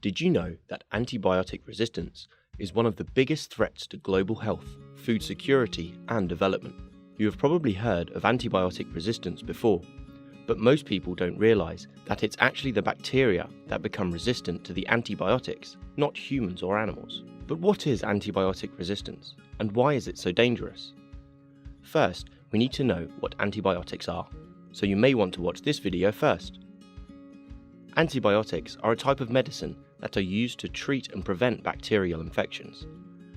Did you know that antibiotic resistance is one of the biggest threats to global health, food security, and development? You have probably heard of antibiotic resistance before, but most people don't realize that it's actually the bacteria that become resistant to the antibiotics, not humans or animals. But what is antibiotic resistance, and why is it so dangerous? First, we need to know what antibiotics are, so you may want to watch this video first. Antibiotics are a type of medicine that are used to treat and prevent bacterial infections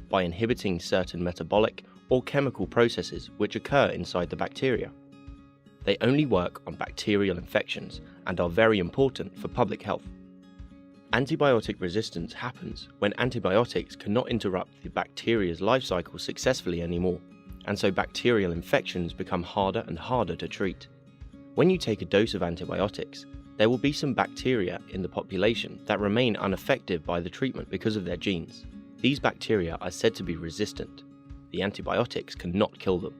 by inhibiting certain metabolic or chemical processes which occur inside the bacteria. They only work on bacterial infections and are very important for public health. Antibiotic resistance happens when antibiotics cannot interrupt the bacteria's life cycle successfully anymore, and so bacterial infections become harder and harder to treat. When you take a dose of antibiotics, there will be some bacteria in the population that remain unaffected by the treatment because of their genes. These bacteria are said to be resistant. The antibiotics cannot kill them.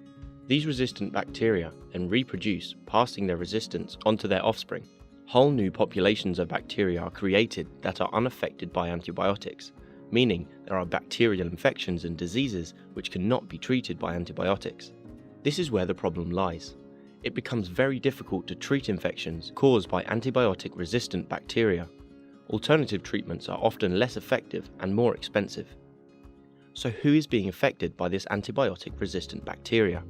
These resistant bacteria then reproduce, passing their resistance onto their offspring. Whole new populations of bacteria are created that are unaffected by antibiotics, meaning there are bacterial infections and diseases which cannot be treated by antibiotics. This is where the problem lies. It becomes very difficult to treat infections caused by antibiotic-resistant bacteria. Alternative treatments are often less effective and more expensive. So who is being affected by this antibiotic-resistant bacteria?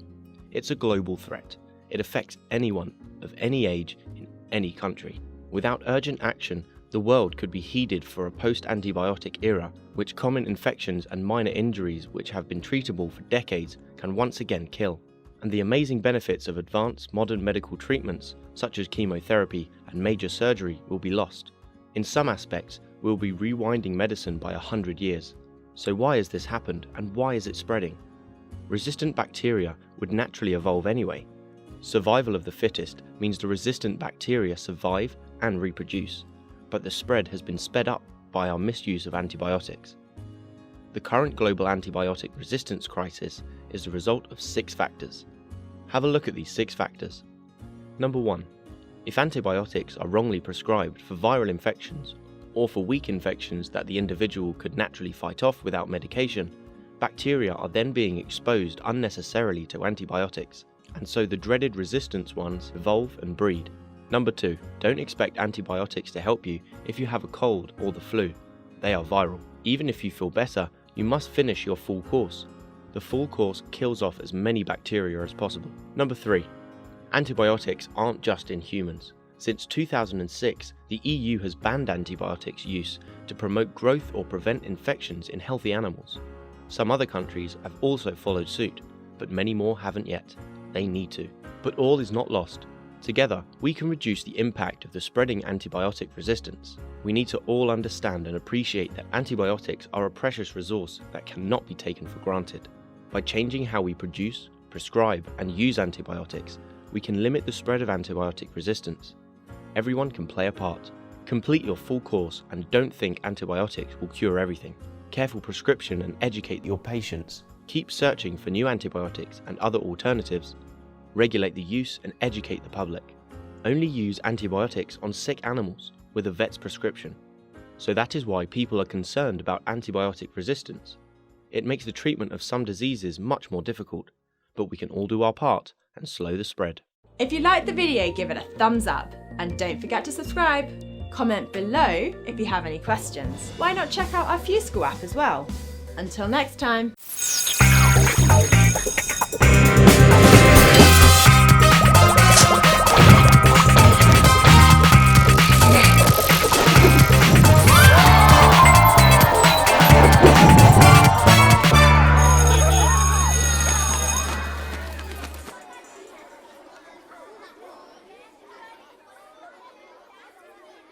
It's a global threat. It affects anyone of any age in any country. Without urgent action, the world could be headed for a post-antibiotic era, which common infections and minor injuries which have been treatable for decades can once again kill. And the amazing benefits of advanced modern medical treatments, such as chemotherapy and major surgery, will be lost. In some aspects, we'll be rewinding medicine by 100 years. So why has this happened, and why is it spreading? Resistant bacteria would naturally evolve anyway. Survival of the fittest means the resistant bacteria survive and reproduce, but the spread has been sped up by our misuse of antibiotics. The current global antibiotic resistance crisis is the result of 6 factors. Have a look at these 6 factors. Number 1. If antibiotics are wrongly prescribed for viral infections or for weak infections that the individual could naturally fight off without medication, bacteria are then being exposed unnecessarily to antibiotics, and so the dreaded resistance ones evolve and breed. Number 2. Don't expect antibiotics to help you if you have a cold or the flu. They are viral. Even if you feel better, you must finish your full course. The full course kills off as many bacteria as possible. Number 3. Antibiotics aren't just in humans. Since 2006, the EU has banned antibiotics use to promote growth or prevent infections in healthy animals. Some other countries have also followed suit, but many more haven't yet. They need to. But all is not lost. Together, we can reduce the impact of the spreading antibiotic resistance. We need to all understand and appreciate that antibiotics are a precious resource that cannot be taken for granted. By changing how we produce, prescribe, and use antibiotics, we can limit the spread of antibiotic resistance. Everyone can play a part. Complete your full course and don't think antibiotics will cure everything. Careful prescription and educate your patients. Keep searching for new antibiotics and other alternatives. Regulate the use and educate the public. Only use antibiotics on sick animals with a vet's prescription. So that is why people are concerned about antibiotic resistance. It makes the treatment of some diseases much more difficult, but we can all do our part and slow the spread. If you liked the video, give it a thumbs up and don't forget to subscribe. Comment below if you have any questions. Why not check out our School app as well? Until next time.